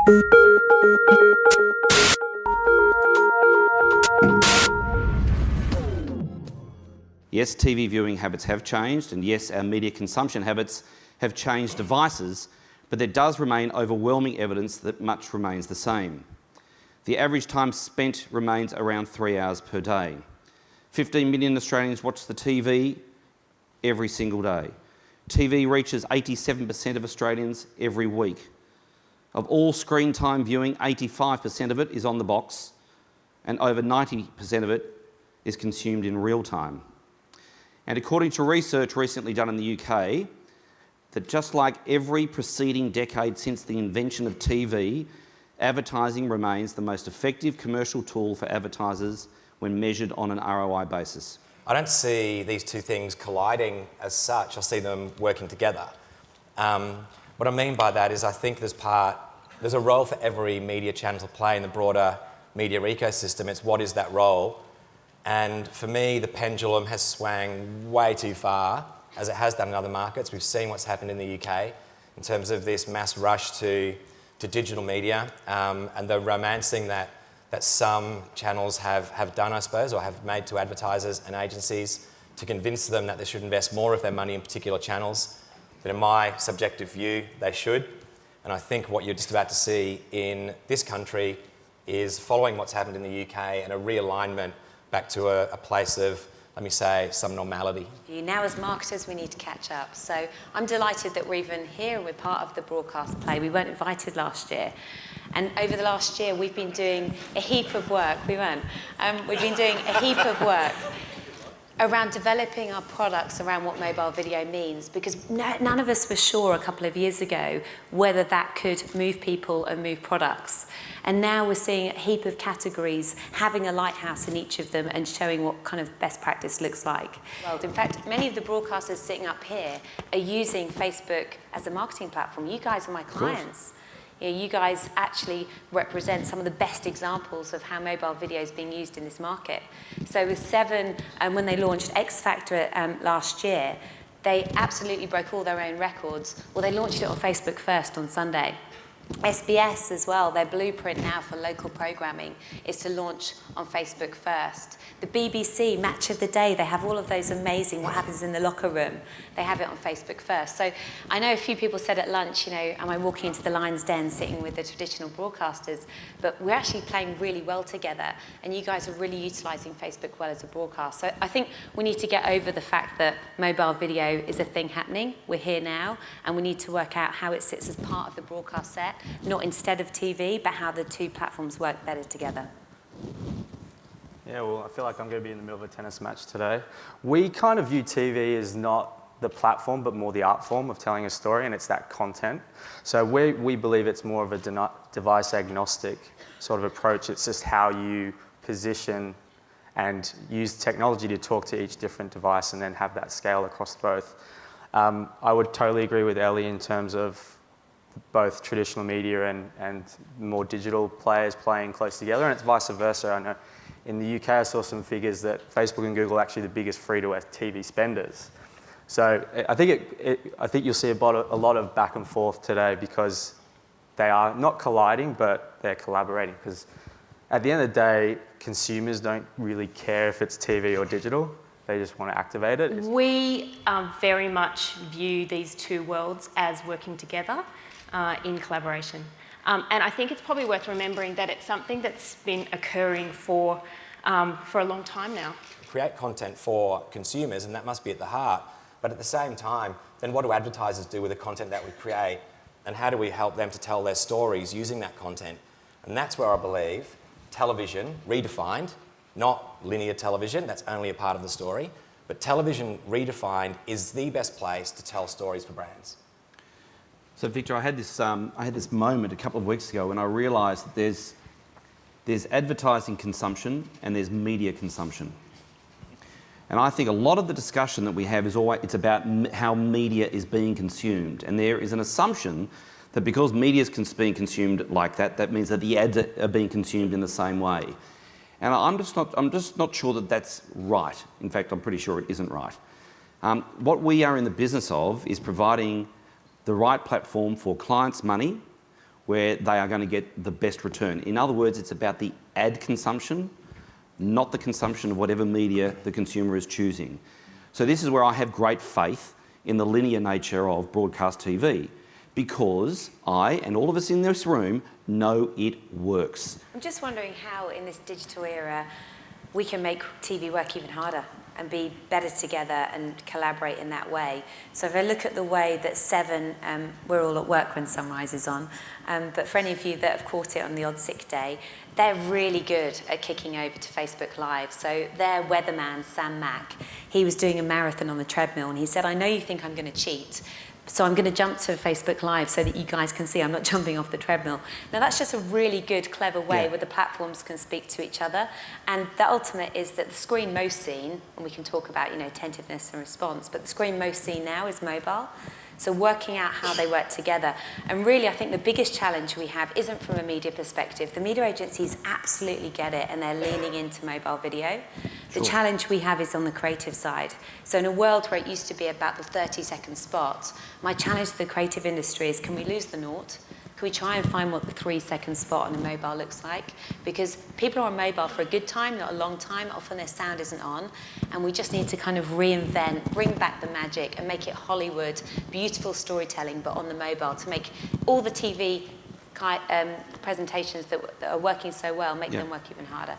Yes, TV viewing habits have changed, and yes, our media consumption habits have changed devices, but there does remain overwhelming evidence that much remains the same. The average time spent remains around 3 hours per day. 15 million Australians watch the TV every single day. TV reaches 87% of Australians every week. Of all screen time viewing, 85% of it is on the box, and over 90% of it is consumed in real time. And according to research recently done in the UK, that just like every preceding decade since the invention of TV, advertising remains the most effective commercial tool for advertisers when measured on an ROI basis. I don't see these two things colliding as such. I see them working together. What I mean by that is I think there's a role for every media channel to play in the broader media ecosystem. It's what is that role? And for me, the pendulum has swung way too far, as it has done in other markets. We've seen what's happened in the UK in terms of this mass rush to digital media and the romancing that some channels have done, I suppose, or have made to advertisers and agencies to convince them that they should invest more of their money in particular channels. That in my subjective view, they should. And I think what you're just about to see in this country is following what's happened in the UK and a realignment back to a place of, let me say, some normality. Now as marketers we need to catch up. So I'm delighted that we're even here and we're part of the broadcast play. We weren't invited last year. And over the last year we've been doing a heap of work. We've been doing a heap of work around developing our products around what mobile video means, because none of us were sure a couple of years ago whether that could move people and move products. And now we're seeing a heap of categories having a lighthouse in each of them and showing what kind of best practice looks like. Well, in fact, many of the broadcasters sitting up here are using Facebook as a marketing platform. You guys are my clients. You guys actually represent some of the best examples of how mobile video is being used in this market. So with Seven, when they launched X Factor last year, they absolutely broke all their own records. Well, they launched it on Facebook first on Sunday. SBS as well, their blueprint now for local programming is to launch on Facebook first. The BBC, Match of the Day, they have all of those amazing what happens in the locker room. They have it on Facebook first. So I know a few people said at lunch, am I walking into the lion's den sitting with the traditional broadcasters? But we're actually playing really well together, and you guys are really utilising Facebook well as a broadcast. So I think we need to get over the fact that mobile video is a thing happening. We're here now, and we need to work out how it sits as part of the broadcast set, not instead of TV, but how the two platforms work better together. Yeah, well, I feel like I'm going to be in the middle of a tennis match today. We kind of view TV as not the platform, but more the art form of telling a story, and it's that content. So we believe it's more of a device agnostic sort of approach. It's just how you position and use technology to talk to each different device and then have that scale across both. I would totally agree with Ellie in terms of both traditional media and more digital players playing close together, and it's vice versa. I know in the UK I saw some figures that Facebook and Google are actually the biggest free-to-air TV spenders. So I think you'll see a lot of back and forth today, because they are not colliding, but they're collaborating. Because at the end of the day, consumers don't really care if it's TV or digital. They just want to activate it. We very much view these two worlds as working together in collaboration. And I think it's probably worth remembering that it's something that's been occurring for a long time now. Create content for consumers, and that must be at the heart. But at the same time, then what do advertisers do with the content that we create? And how do we help them to tell their stories using that content? And that's where I believe television redefined, not linear television, that's only a part of the story, but television redefined is the best place to tell stories for brands. So Victor, I had this moment a couple of weeks ago when I realised that there's advertising consumption and there's media consumption. And I think a lot of the discussion that we have is it's about how media is being consumed. And there is an assumption that because media is being consumed like that, that means that the ads are being consumed in the same way. And I'm just not sure that that's right. In fact, I'm pretty sure it isn't right. What we are in the business of is providing the right platform for clients' money, where they are going to get the best return. In other words, it's about the ad consumption, not the consumption of whatever media the consumer is choosing. So this is where I have great faith in the linear nature of broadcast TV, because I and all of us in this room know it works. I'm just wondering how, in this digital era, we can make TV work even harder and be better together and collaborate in that way. So if I look at the way that Seven, we're all at work when Sunrise is on, but for any of you that have caught it on the odd sick day, they're really good at kicking over to Facebook Live. So their weatherman, Sam Mack, he was doing a marathon on the treadmill and he said, I know you think I'm going to cheat, so I'm going to jump to Facebook Live so that you guys can see I'm not jumping off the treadmill. Now that's just a really good, clever way where the platforms can speak to each other. And the ultimate is that the screen most seen, and we can talk about, attentiveness and response, but the screen most seen now is mobile. So working out how they work together. And really, I think the biggest challenge we have isn't from a media perspective. The media agencies absolutely get it and they're leaning into mobile video. The challenge we have is on the creative side. So in a world where it used to be about the 30-second spot, my challenge to the creative industry is, can we lose the naught? Can we try and find what the 3-second spot on a mobile looks like? Because people are on mobile for a good time, not a long time. Often their sound isn't on. And we just need to kind of reinvent, bring back the magic and make it Hollywood, beautiful storytelling, but on the mobile, to make all the TV presentations that are working so well, make them work even harder.